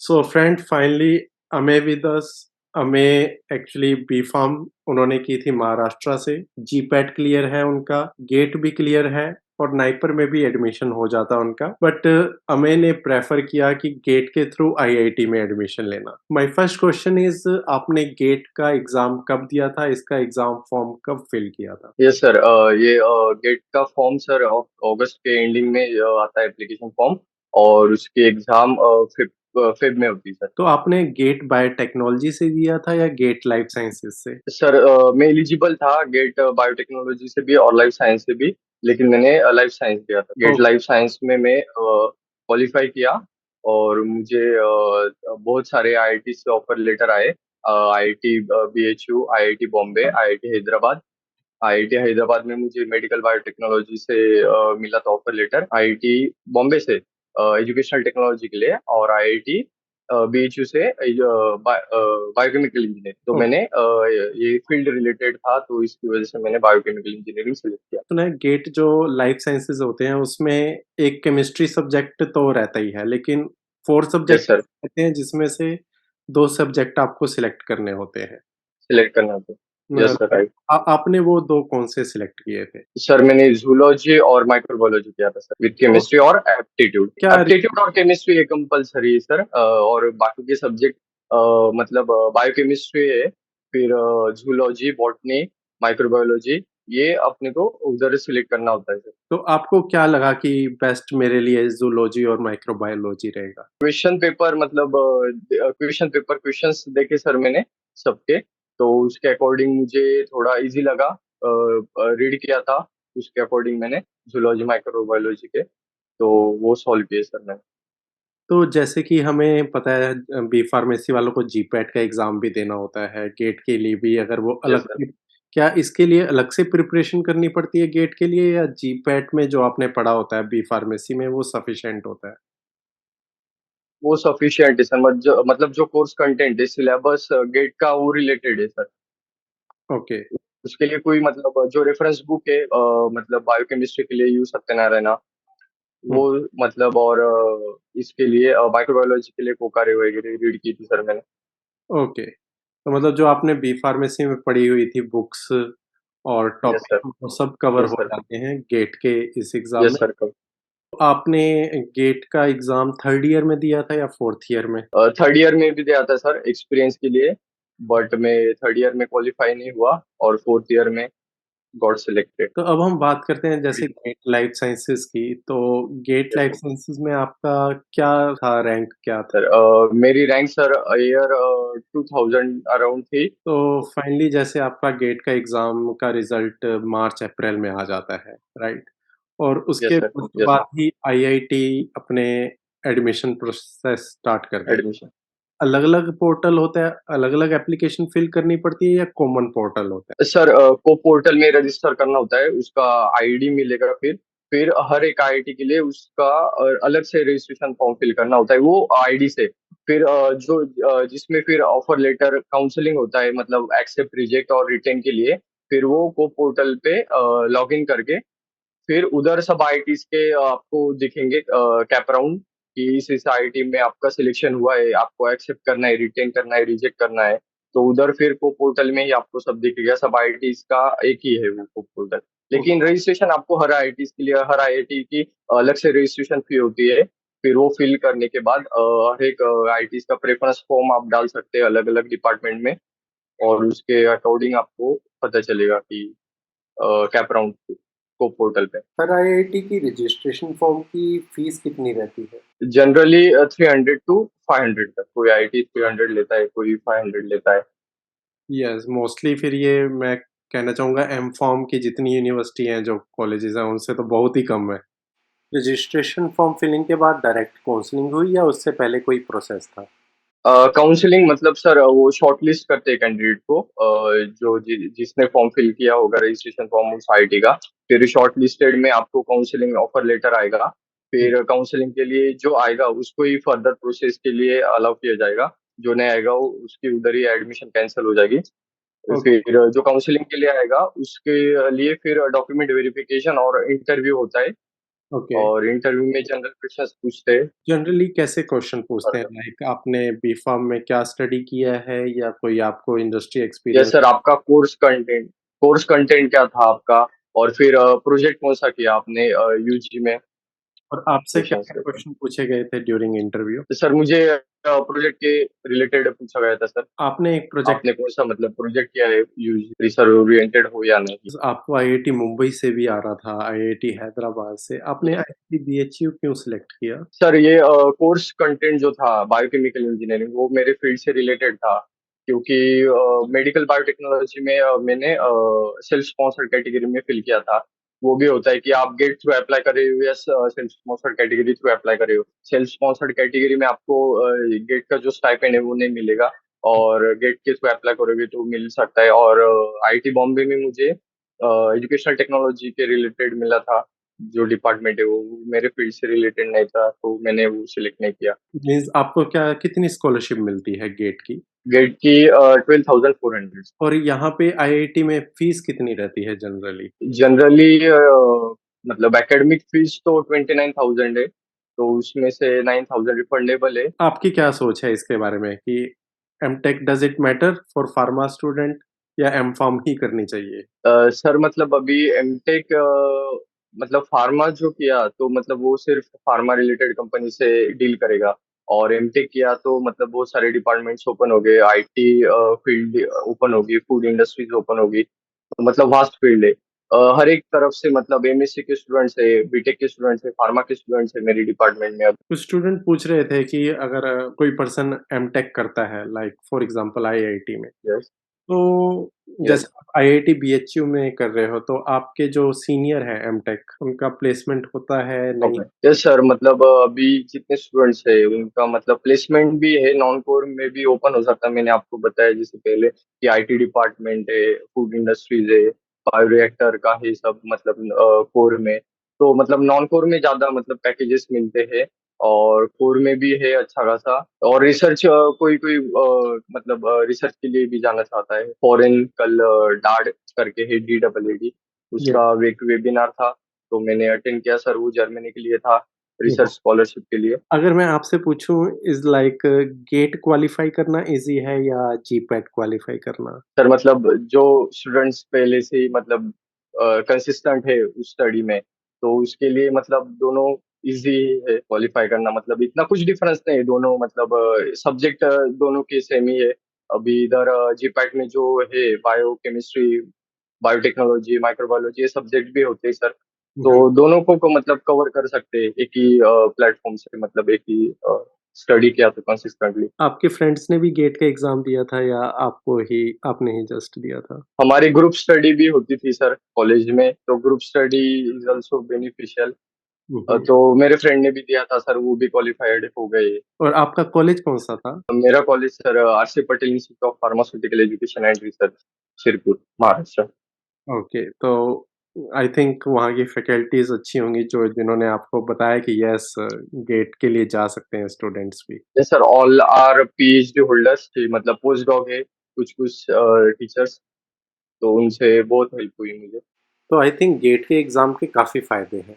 So friend finally अमे with us. अमे actually B farm उन्होंने की थी महाराष्ट्र से। जीपैट क्लियर है उनका, गेट भी क्लियर है और नाइपर में भी एडमिशन हो जाता उनका। बट अमे ने प्रेफर किया कि गेट के थ्रू आईआईटी में एडमिशन लेना। माय फर्स्ट क्वेश्चन इज, आपने गेट का एग्जाम कब दिया था? इसका एग्जाम फॉर्म कब फिल किया था? Yes sir. ये गेट का फॉर्म सर अगस्त के एंडिंग में आता है एप्लीकेशन फॉर्म। और उसकी एग्जाम फेब में होती है सर। तो आपने गेट बायोटेक्नोलॉजी से दिया था या गेट लाइफ साइंसेज से? सर मैं एलिजिबल था गेट बायोटेक्नोलॉजी से भी और लाइफ साइंस से भी। लेकिन मैंने लाइफ साइंस दिया था। गेट लाइफ साइंस में मैं क्वालिफाई किया। और मुझे बहुत सारे आईआईटी से ऑफर लेटर आए। IIT BHU, IIT Bombay, IIT Hyderabad. IIT Hyderabad में मुझे मेडिकल बायोटेक्नोलॉजी से मिला था ऑफर लेटर। आईआईटी बॉम्बे से एजुकेशनल टेक्नोलॉजी के लिए, और आईआईटी बीएचयू से बायोकेमिकल इंजीनियरिंग। तो ओके। मैंने ये फील्ड रिलेटेड था, तो इसकी वजह से मैंने बायोकेमिकल इंजीनियरिंग सेलेक्ट किया। सुना है गेट जो लाइफ साइंसेज होते हैं उसमें एक केमिस्ट्री सब्जेक्ट तो रहता ही है, लेकिन 4 यस सब्जेक्ट सर। रहते हैं जिसमें से 2 सब्जेक्ट आपको सिलेक्ट करने होते हैं। सिलेक्ट करना था। Yes sir, right. आपने वो 2 कौन से सिलेक्ट किए थे? सर मैंने जूलॉजी और माइक्रोबायोलॉजी किया था सर, विद तो केमिस्ट्री और एप्टीट्यूड। क्या एप्टीट्यूड और केमिस्ट्री ये कंपलसरी है सर। और बाकी के सब्जेक्ट मतलब बायोकेमिस्ट्री है, फिर जूलॉजी, बॉटनी, माइक्रोबायोलॉजी, ये अपने को उधर सिलेक्ट करना होता है सर। तो आपको क्या लगा कि बेस्ट मेरे लिए ज़ूलॉजी और माइक्रोबायोलॉजी रहेगा? क्वेश्चन पेपर मतलब क्वेश्चन पेपर क्वेश्चंस देखे सर मैंने सबके। तो उसके अकॉर्डिंग मुझे थोड़ा इजी लगा। रीड किया था, उसके अकॉर्डिंग मैंने जूलॉजी माइक्रोबायोलॉजी के, तो वो सॉल्व किए सर मैंने। तो जैसे कि हमें पता है बी फार्मेसी वालों को जीपैट का एग्ज़ाम भी देना होता है, गेट के लिए भी अगर वो यस अलग सर। से, क्या इसके लिए अलग से प्रिपरेशन करनी पड़ती है गेट के लिए, या जीपैट में जो आपने पढ़ा होता है बी फार्मेसी में वो सफिशिएंट होता है? वो सफिशियंट है सर। मतलब जो कोर्स कंटेंट है, सिलेबस गेट का वो रिलेटेड है सर। ओके। उसके लिए कोई मतलब जो रेफरेंस बुक है मतलब बायोकेमिस्ट्री के लिए यूज सत्यनारायण, हुँ, वो मतलब, और इसके लिए माइक्रोबायोलॉजी के लिए कोकारे वगैरह रीड की थी सर मैंने। ओके। तो मतलब जो आपने बी फार्मेसी में पढ़ी हुई थी बुक्स और यस सर। टॉपिक वो सब कवर यस हो सर। जाते हैं गेट के इस एग्ज़ाम में। Yes sir. तो आपने गेट का एग्ज़ाम 3rd ईयर में दिया था या 4th ईयर में? थर्ड ईयर में भी दिया था सर एक्सपीरियंस के लिए। बट मैं थर्ड ईयर में क्वालिफाई नहीं हुआ, और फोर्थ ईयर में गॉट सिलेक्टेड। तो अब हम बात करते हैं जैसे गेट लाइफ साइंसेज़ की, तो get yes life sir. Sciences में आपका क्या था, रैंक क्या था? सर मेरी रैंक सर ईयर 2000 अराउंड थी। तो फाइनली जैसे आपका गेट का एग्ज़ाम का रिज़ल्ट मार्च अप्रैल में आ जाता है, राइट? और यस उसके सर। उसके यस बाद सर। ही आईआईटी अपने एडमिशन प्रोसेस स्टार्ट कर देती है। एडमिशन। अलग-अलग पोर्टल होता है, अलग-अलग एप्लीकेशन फिल करनी पड़ती है या कॉमन पोर्टल होता है? सर को पोर्टल में रजिस्टर करना होता है, उसका आईडी मिलेगा। फिर हर एक आईआईटी के लिए उसका अलग से रजिस्ट्रेशन फॉर्म फिल करना होता है, वो आईडी से। फिर जिसमें फिर ऑफर लेटर काउंसलिंग होता है, मतलब एक्सेप्ट, रिजेक्ट और रिटेन के लिए। फिर वो को पोर्टल पे लॉग इन करके, फिर उधर सब आईआईटीज के आपको दिखेंगे कैप राउंड, कि इस आईआईटी में आपका सिलेक्शन हुआ है, आपको एक्सेप्ट करना है, रिटेन करना है, रिजेक्ट करना है। तो उधर फिर को पोर्टल में ही आपको सब दिखेगा। सब आईआईटीज का एक ही है वो को पोर्टल। लेकिन ओके। रजिस्ट्रेशन आपको हर आईआईटीज के लिए, हर आईआईटी की अलग से रजिस्ट्रेशन फी होती है। फिर वो फिल करने के बाद हर एक आईआईटीज का प्रेफरेंस फॉर्म आप डाल सकते हैं अलग अलग डिपार्टमेंट में। और उसके अकॉर्डिंग आपको पता चलेगा कि कैप राउंड को पोर्टल पे। सर आईआईटी की रजिस्ट्रेशन फॉर्म की फीस कितनी रहती है? जनरली 300 to 500 तक। कोई आईटी 300 लेता है, कोई 500 लेता है। यस, मोस्टली फिर ये मैं कहना चाहूँगा एम-फॉर्म की जितनी यूनिवर्सिटी हैं, जो कॉलेजेस हैं, उनसे तो बहुत ही कम है। रजिस्ट्रेशन फॉर्म फिलिंग के बाद डायरेक्ट काउंसलिंग हुई या उससे पहले कोई प्रोसेस था? काउंसलिंग मतलब सर वो शॉर्टलिस्ट करते हैं कैंडिडेट को, जिसने फॉर्म फिल किया होगा रजिस्ट्रेशन फॉर्म उस आईटी का। फिर शॉर्ट लिस्टेड में आपको काउंसलिंग ऑफर लेटर आएगा। हुँ, फिर काउंसलिंग के लिए जो आएगा उसको ही फर्दर प्रोसेस के लिए अलाउ किया जाएगा। जो नहीं आएगा वो उसकी उधर ही एडमिशन कैंसिल हो जाएगी। ओके। फिर जो काउंसलिंग के लिए आएगा उसके लिए फिर डॉक्यूमेंट वेरिफिकेशन और इंटरव्यू होता है। ओके। और इंटरव्यू में जनरल क्वेश्चंस पूछते हैं। जनरली कैसे क्वेश्चन पूछते हैं? और लाइक आपने बी-फार्म में क्या स्टडी किया है या कोई आपको इंडस्ट्री यस एक्सपीरियंस? सर, आपका कोर्स कंटेंट क्या था आपका? और फिर प्रोजेक्ट कौन-सा किया आपने यूजी में? और आपसे क्वेश्चन क्या-क्या थे सर। क्वेश्चन पूछे गए थे ड्यूरिंग इंटरव्यू? तो सर मुझे प्रोजेक्ट के रिलेटेड पूछा गया था सर। आपने एक प्रोजेक्ट आपने कौन-सा मतलब प्रोजेक्ट किया है यूजी रिसर्च ओरिएंटेड हो या नहीं? आपको आईआईटी मुंबई से भी आ रहा था, आईआईटी हैदराबाद से। आपने आईआईटी बीएचयू क्यों सिलेक्ट किया? सर ये कोर्स कंटेंट जो था बायोकेमिकल इंजीनियरिंग वो मेरे फील्ड से रिलेटेड था, क्योंकि मेडिकल बायोटेक्नोलॉजी में मैंने सेल्फ स्पॉन्सर्ड कैटेगरी में फिल किया था। वो भी होता है कि आप गेट थ्रू अप्लाई कर रहे हो या self sponsored category through apply कर रहे हो। सेल्फ स्पॉन्सर्ड कैटेगरी में आपको गेट का जो स्टाइपेंड है वो नहीं मिलेगा, और गेट के थ्रू अप्लाई करोगे तो मिल सकता है। और आईआईटी बॉम्बे में मुझे एजुकेशनल टेक्नोलॉजी के रिलेटेड मिला था। जो डिपार्टमेंट है वो मेरे फील्ड से रिलेटेड नहीं था, तो मैंने वो सिलेक्ट नहीं किया। मीन्स आपको क्या कितनी स्कॉलरशिप मिलती है गेट की? गेट की 12,400। और यहाँ पे आईआईटी में फीस कितनी रहती है जनरली? जनरली मतलब एकेडमिक फीस तो 29,000 है, तो उसमें से 9,000 रिफंडेबल है। आपकी क्या सोच है इसके बारे में कि MTech does it matter for pharma student या एमफार्म ही करनी चाहिए? सर मतलब अभी एमटेक मतलब फार्मा जो किया तो मतलब वो सिर्फ फार्मा रिलेटेड कंपनी से डील करेगा, और एमटेक किया तो मतलब बहुत सारे डिपार्टमेंट्स ओपन हो गए, आईटी फील्ड ओपन होगी, फूड इंडस्ट्रीज ओपन होगी, तो मतलब वास्ट फील्ड है। हर एक तरफ से मतलब एमएससी के स्टूडेंट्स है, बीटेक के स्टूडेंट्स है, फार्मा के स्टूडेंट्स है मेरी डिपार्टमेंट में अब। कुछ स्टूडेंट पूछ रहे थे कि अगर कोई पर्सन एमटेक करता है लाइक फॉर एग्जांपल आईआईटी में, यस। तो यस। जैसे आप आईआईटी बीएचयू में कर रहे हो, तो आपके जो सीनियर हैं एमटेक, उनका प्लेसमेंट होता है, नहीं? ओके। यस सर, मतलब अभी जितने स्टूडेंट्स है उनका मतलब प्लेसमेंट भी है, नॉन कोर में भी ओपन हो सकता है। मैंने आपको बताया जैसे पहले कि आईटी डिपार्टमेंट है, फूड इंडस्ट्रीज है, बायोरिएक्टर का है सब, मतलब कोर में। तो मतलब नॉन कोर में ज्यादा मतलब पैकेजेस मिलते हैं, और कोर में भी है अच्छा खासा। और रिसर्च कोई कोई मतलब रिसर्च के लिए भी जाना चाहता है। फॉरेन कल डाड करके है, DEED, ये उसका एक वेबिनार था, तो मैंने अटेंड किया सर। वो जर्मनी के लिए था, रिसर्च स्कॉलरशिप के लिए। अगर मैं आपसे पूछूँ इज़ लाइक गेट क्वालीफाई करना ईज़ी है या जीपैट क्वालीफाई करना? सर मतलब जो स्टूडेंट्स पहले से ही मतलब कंसिस्टेंट है उस स्टडी में, तो उसके लिए मतलब दोनों इजी है क्वालिफाई करना। मतलब इतना कुछ डिफरेंस नहीं है, दोनों मतलब सब्जेक्ट दोनों के सेम ही है। अभी इधर जीपैट में जो है बायो केमिस्ट्री, बायोटेक्नोलॉजी, माइक्रोबायोलॉजी, ये सब्जेक्ट भी होते हैं सर। तो हुँ। दोनों को मतलब कवर कर सकते हैं एक ही प्लेटफॉर्म से, मतलब एक ही स्टडी किया तो कंसिस्टेंटली। आपके फ्रेंड्स ने भी गेट का एग्ज़ाम दिया था या आपने ही जस्ट दिया था? हमारी ग्रुप स्टडी भी होती थी सर कॉलेज में, तो group study is also beneficial. हुँ, हुँ। तो मेरे फ्रेंड ने भी दिया था सर, वो भी क्वालिफाइड हो गए। और आपका कॉलेज कौन-सा था? मेरा college sir RC Patel institute of pharmaceutical education and research, Shirpur, Maharashtra. Okay, तो आई थिंक वहाँ की फैकल्टीज़ अच्छी होंगी जो जिन्होंने आपको बताया कि यस गेट के लिए जा सकते हैं स्टूडेंट्स भी। Yes sir, all are PhD holders थे, मतलब पोस्ट डॉग है कुछ कुछ टीचर्स, तो उनसे बहुत हेल्प हुई मुझे। तो आई थिंक गेट के एग्ज़ाम के काफ़ी फ़ायदे हैं,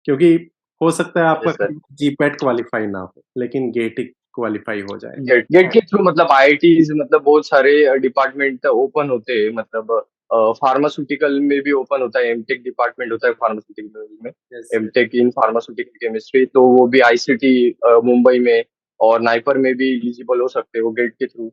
क्योंकि हो सकता है आपका यस सर। कभी जीपैट क्वालीफाई ना हो, लेकिन गेट क्वालीफाई हो जाए। गेट गेट के थ्रू मतलब आईआईटीज मतलब बहुत सारे डिपार्टमेंट ओपन होते हैं, मतलब फार्मास्यूटिकल में भी ओपन होता है, एमटेक डिपार्टमेंट होता है फार्मास्यूटिकल में, yes, MTech in pharmaceutical chemistry, तो वो भी आईसीटी मुंबई में और नाइपर में भी एलिजिबल हो सकते हो गेट के थ्रू।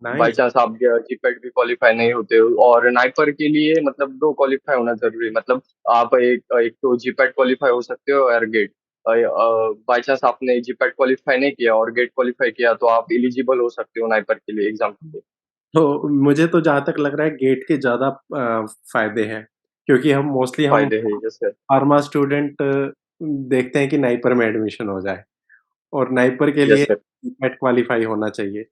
By nice. चांस आप जीपेट भी क्वालिफाई नहीं होते हो, और नाइपर के लिए मतलब दो क्वालिफाई होना जरूरी है। मतलब आप एक एक तो जीपेट क्वालिफाई हो सकते हो, और गेट। बाई चांस आपने जीपेट क्वालिफाई नहीं किया और गेट क्वालिफाई किया, तो आप एलिजिबल हो सकते हो नाइपर के लिए, एग्जाम के लिए। तो मुझे तो जहाँ तक लग रहा है गेट के ज़्यादा फ़ायदे हैं, क्योंकि हम फायदे है जैसे। फार्मा स्टूडेंट देखते हैं कि नाइपर में एडमिशन हो जाए और नाइपर के लिए यस सर। जीपैट क्वालीफाई होना चाहिए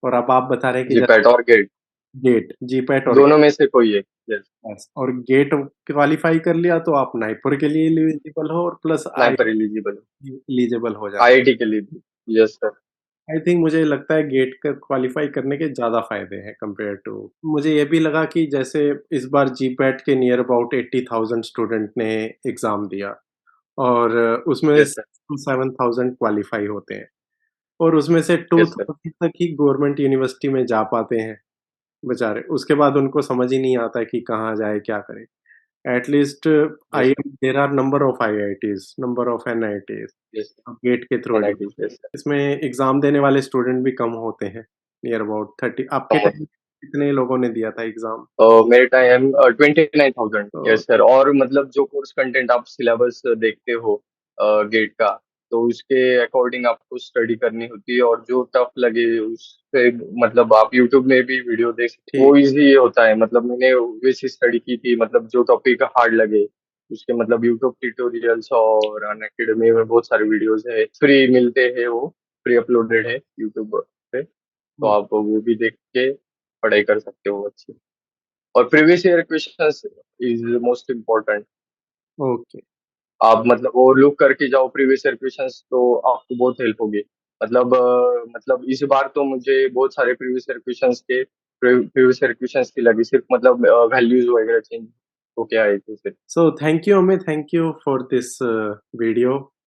और अब आप बता रहे हैं कि जैसे जीपेट और गेट, गेट, जीपैट और दोनों में से कोई है। यस। यस और गेट क्वालीफाई कर लिया तो आप नाइपर के लिए एलिजिबल हो और प्लस नाइपर एलिजिबल, एलिजिबल हो जाते आईआईटी के लिए भी। Yes sir. हैं। आई थिंक मुझे लगता है गेट का क्वालीफाई करने के ज़्यादा फ़ायदे हैं कंपेयर टू मुझे ये भी लगा कि जैसे इस बार जीपैट के नियर अबाउट 80,000 स्टूडेंट ने एग्ज़ाम दिया और उसमें यस 6 सर, टू 7,000 क्वालीफाई होते हैं और उसमें से यस सर, 2,000 तक ही गवर्नमेंट यूनिवर्सिटी में जा पाते हैं बेचारे। उसके बाद उनको समझ ही नहीं आता है कि कहाँ जाए, क्या करें? At least yes sir, there are number of IITs, number of NITs, yes GATE के sir, through NIT, yes sir. इसमें एग्ज़ाम देने वाले स्टूडेंट भी कम होते हैं, नियर अबाउट 30 आपके टाइम कितने लोगों ने दिया था एग्ज़ाम? मेरे टाइम 29,000, तो यस सर। और मतलब जो कोर्स कंटेंट आप सिलेबस देखते हो गेट का, तो उसके अकॉर्डिंग आपको स्टडी करनी होती है, और जो टफ लगे उससे मतलब आप यूट्यूब में भी वीडियो देख सकते हो, ठीक वो इजी होता है। मतलब मैंने वैसी स्टडी की थी, मतलब जो टॉपिक हार्ड लगे उसके मतलब यूट्यूब ट्यूटोरियल्स और अनअकैडमी में बहुत सारे वीडियोस है, फ्री मिलते हैं, वो फ्री अपलोडेड है यूट्यूब पे, तो हुँ, आप वो भी देख के पढ़ाई कर सकते हो अच्छी। और previous year questions is most important. Okay. आप मतलब ओवरलुक करके जाओ प्रीवियस ईयर क्वेश्चंस, तो आपको बहुत हेल्प होगी। मतलब मतलब इस बार तो मुझे बहुत सारे प्रीवियस ईयर क्वेश्चंस के प्रीवियस ईयर क्वेश्चंस की लगी, सिर्फ मतलब वैल्यूज वगैरह चेंज हो क्या आए थे सिर्फ। So thank you Amit, thank you for this video.